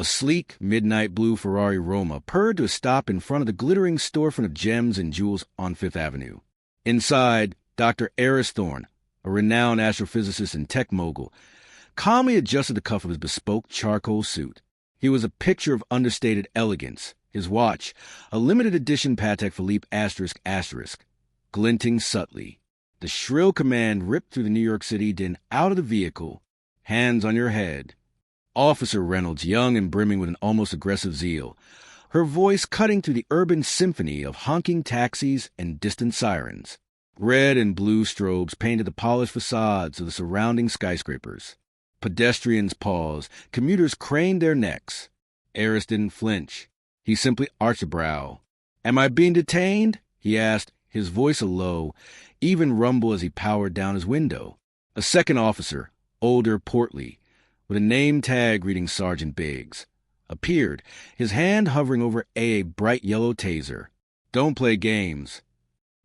A sleek, midnight blue Ferrari Roma purred to a stop in front of the glittering storefront of gems and jewels on Fifth Avenue. Inside, Dr. Eris Thorne, a renowned astrophysicist and tech mogul, calmly adjusted the cuff of his bespoke charcoal suit. He was a picture of understated elegance, his watch, a limited edition Patek Philippe ***, glinting subtly. The shrill command ripped through the New York City din out of the vehicle. Hands on your head. Officer Reynolds, young and brimming with an almost aggressive zeal, her voice cutting through the urban symphony of honking taxis and distant sirens. Red and blue strobes painted the polished facades of the surrounding skyscrapers. Pedestrians paused, commuters craned their necks. Eris didn't flinch. He simply arched a brow. "Am I being detained?" he asked, his voice a low, even rumble as he powered down his window. A second officer, older, portly, with a name tag reading Sergeant Biggs, appeared, his hand hovering over a bright yellow taser. "Don't play games."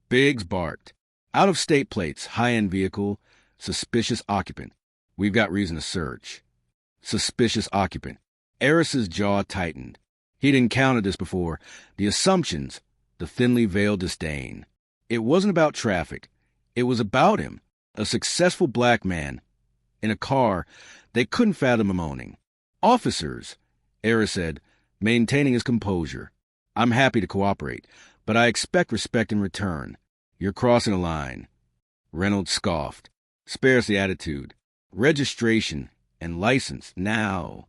Biggs barked. "Out-of-state plates, high-end vehicle, suspicious occupant. We've got reason to search." Suspicious occupant. Eris's jaw tightened. He'd encountered this before. The assumptions, the thinly veiled disdain. It wasn't about traffic. It was about him, a successful black man. In a car, they couldn't fathom him owning. "Officers," Eris said, maintaining his composure. "I'm happy to cooperate, but I expect respect in return. You're crossing a line." Reynolds scoffed. "Spare us the attitude. Registration and license, now."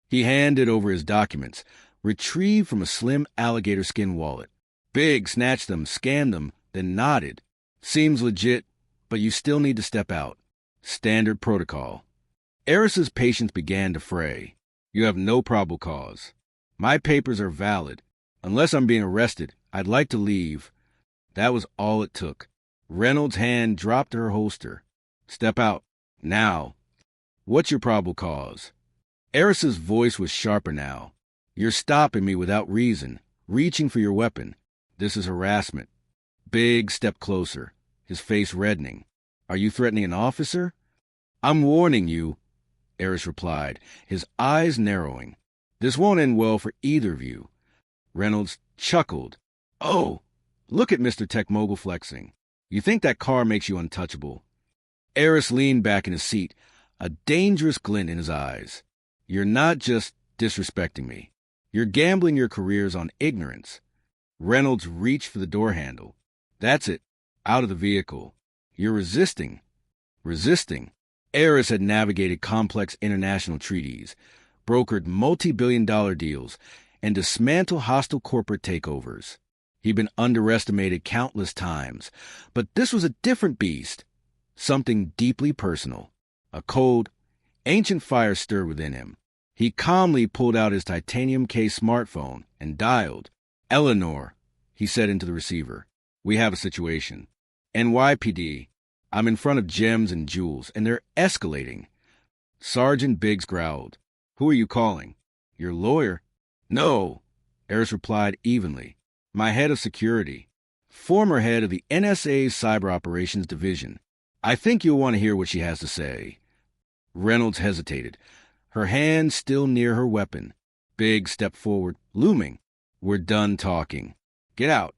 He handed over his documents, retrieved from a slim alligator skin wallet. Biggs snatched them, scanned them, then nodded. "Seems legit, but you still need to step out. Standard protocol." Eris's patience began to fray. "You have no probable cause. My papers are valid. Unless I'm being arrested, I'd like to leave." That was all it took. Reynolds' hand dropped to her holster. "Step out. Now." "What's your probable cause?" Eris's voice was sharper now. "You're stopping me without reason, reaching for your weapon. This is harassment." Biggs stepped closer, his face reddening. "Are you threatening an officer?" "I'm warning you," Eris replied, his eyes narrowing. "This won't end well for either of you." Reynolds chuckled. "Oh, look at Mr. Tech Mogul flexing. You think that car makes you untouchable." Eris leaned back in his seat, a dangerous glint in his eyes. "You're not just disrespecting me. You're gambling your careers on ignorance." Reynolds reached for the door handle. "That's it. Out of the vehicle. You're resisting." Resisting. Eris had navigated complex international treaties, brokered multi-billion-dollar deals, and dismantled hostile corporate takeovers. He'd been underestimated countless times, but this was a different beast, something deeply personal. A cold, ancient fire stirred within him. He calmly pulled out his titanium-cased smartphone and dialed. "Eleanor," he said into the receiver, "we have a situation. NYPD. I'm in front of gems and jewels, and they're escalating." Sergeant Biggs growled. "Who are you calling? Your lawyer?" "No," Eris replied evenly. "My head of security. Former head of the NSA's Cyber Operations Division. I think you'll want to hear what she has to say." Reynolds hesitated, her hand still near her weapon. Biggs stepped forward, looming. "We're done talking. Get out."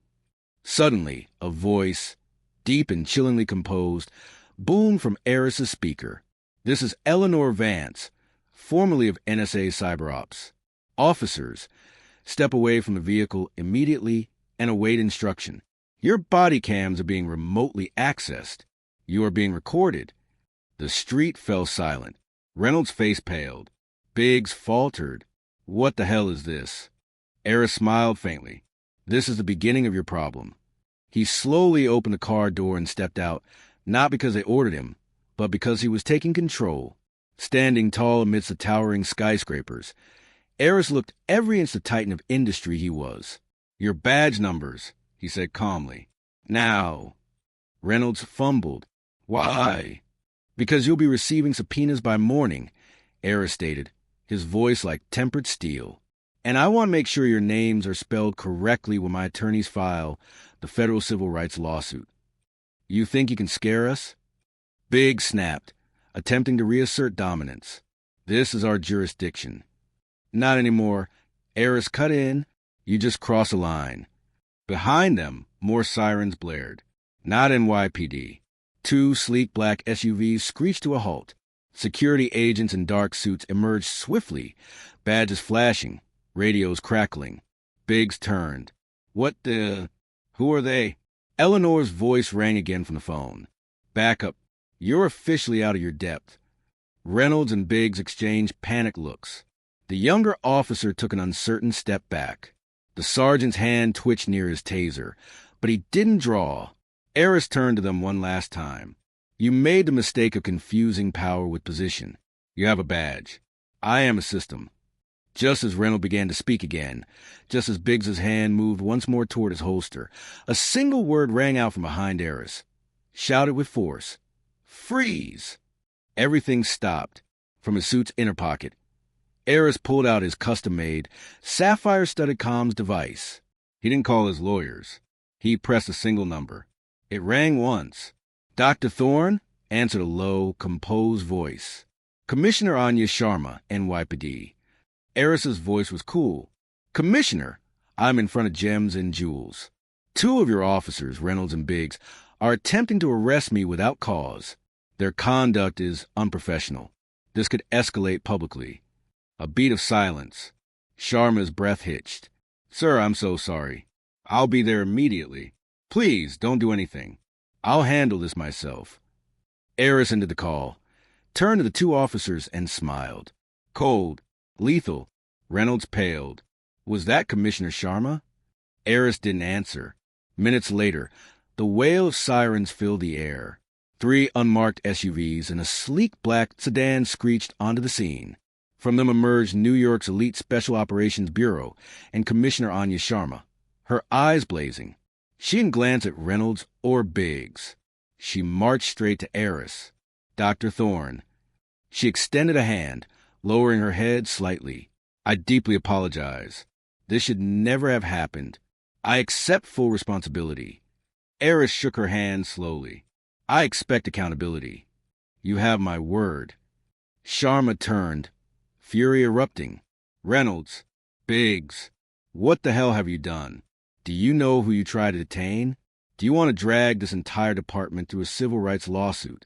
Suddenly, a voice, deep and chillingly composed, boomed from Eris's speaker. "This is Eleanor Vance, formerly of NSA Cyber Ops. Officers, step away from the vehicle immediately and await instruction. Your body cams are being remotely accessed. You are being recorded." The street fell silent. Reynolds' face paled. Biggs faltered. "What the hell is this?" Eris smiled faintly. "This is the beginning of your problem." He slowly opened the car door and stepped out, not because they ordered him, but because he was taking control. Standing tall amidst the towering skyscrapers, Eris looked every inch the titan of industry he was. "Your badge numbers," he said calmly. "Now." Reynolds fumbled. "Why?" "Because you'll be receiving subpoenas by morning," Eris stated, his voice like tempered steel. "And I want to make sure your names are spelled correctly when my attorneys file the federal civil rights lawsuit." "You think you can scare us?" Biggs snapped, attempting to reassert dominance. "This is our jurisdiction." Not anymore. Eris cut in. You just cross a line. Behind them, more sirens blared. Not NYPD. Two sleek black SUVs screeched to a halt. Security agents in dark suits emerged swiftly, badges flashing, radios crackling. Biggs turned. What the... Who are they? Eleanor's voice rang again from the phone. Back up. You're officially out of your depth. Reynolds and Biggs exchanged panicked looks. The younger officer took an uncertain step back. The sergeant's hand twitched near his taser, but he didn't draw. Eris turned to them one last time. You made the mistake of confusing power with position. You have a badge. I am a system. Just as Reynolds began to speak again, just as Biggs's hand moved once more toward his holster, a single word rang out from behind Eris. Shouted with force. Freeze! Everything stopped. From his suit's inner pocket, Eris pulled out his custom-made, sapphire-studded comms device. He didn't call his lawyers. He pressed a single number. It rang once. Dr. Thorne answered a low, composed voice. Commissioner Anya Sharma, NYPD. Eris's voice was cool. Commissioner, I'm in front of Gems and Jewels. Two of your officers, Reynolds and Biggs, are attempting to arrest me without cause. Their conduct is unprofessional. This could escalate publicly. A beat of silence. Sharma's breath hitched. Sir, I'm so sorry. I'll be there immediately. Please, don't do anything. I'll handle this myself. Eris ended the call, turned to the two officers and smiled. Cold, lethal. Reynolds paled. Was that Commissioner Sharma? Eris didn't answer. Minutes later, the wail of sirens filled the air. 3 unmarked SUVs and a sleek black sedan screeched onto the scene. From them emerged New York's elite Special Operations Bureau and Commissioner Anya Sharma, her eyes blazing. She didn't glance at Reynolds or Biggs. She marched straight to Eris. Dr. Thorne. She extended a hand, lowering her head slightly. I deeply apologize. This should never have happened. I accept full responsibility. Eris shook her hand slowly. I expect accountability. You have my word. Sharma turned, fury erupting. Reynolds, Biggs, what the hell have you done? Do you know who you tried to detain? Do you want to drag this entire department through a civil rights lawsuit?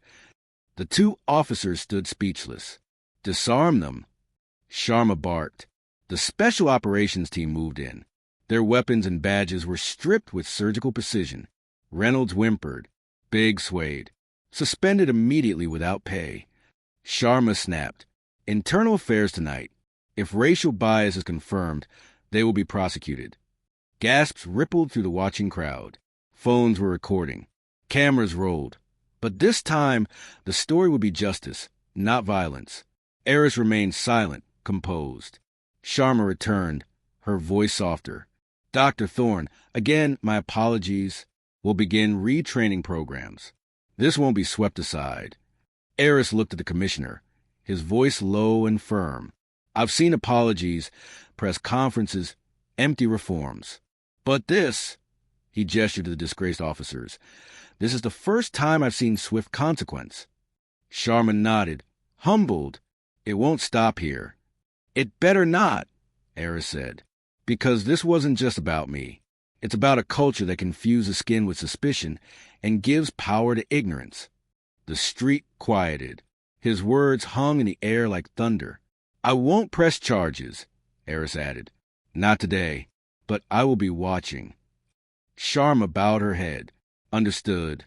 The two officers stood speechless. Disarm them. Sharma barked. The special operations team moved in. Their weapons and badges were stripped with surgical precision. Reynolds whimpered. Biggs swayed. Suspended immediately without pay. Sharma snapped. Internal affairs tonight. If racial bias is confirmed, they will be prosecuted. Gasps rippled through the watching crowd. Phones were recording. Cameras rolled. But this time, the story would be justice, not violence. Eris remained silent, composed. Sharma returned, her voice softer. Dr. Thorne, again, my apologies. We'll begin retraining programs. This won't be swept aside. Eris looked at the commissioner, his voice low and firm. I've seen apologies, press conferences, empty reforms. But this, he gestured to the disgraced officers, this is the first time I've seen swift consequence. Sharma nodded, humbled. It won't stop here. It better not, Eris said, because this wasn't just about me. It's about a culture that confuses skin with suspicion and gives power to ignorance. The street quieted. His words hung in the air like thunder. I won't press charges, Eris added. Not today, but I will be watching. Sharma bowed her head. Understood.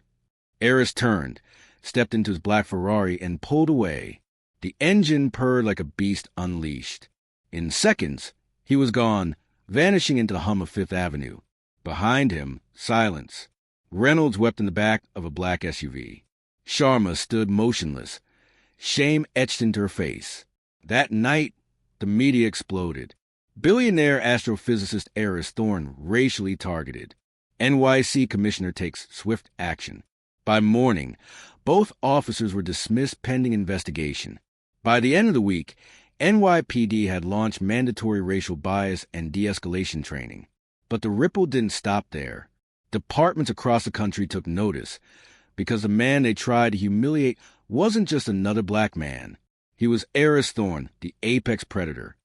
Eris turned, stepped into his black Ferrari, and pulled away. The engine purred like a beast unleashed. In seconds, he was gone, vanishing into the hum of Fifth Avenue. Behind him, silence. Reynolds wept in the back of a black SUV. Sharma stood motionless, shame etched into her face. That night, the media exploded. Billionaire astrophysicist Eris Thorne racially targeted. NYC commissioner takes swift action. By morning, both officers were dismissed pending investigation. By the end of the week, NYPD had launched mandatory racial bias and de-escalation training. But the ripple didn't stop there. Departments across the country took notice, because the man they tried to humiliate wasn't just another black man. He was Eris Thorne, the apex predator.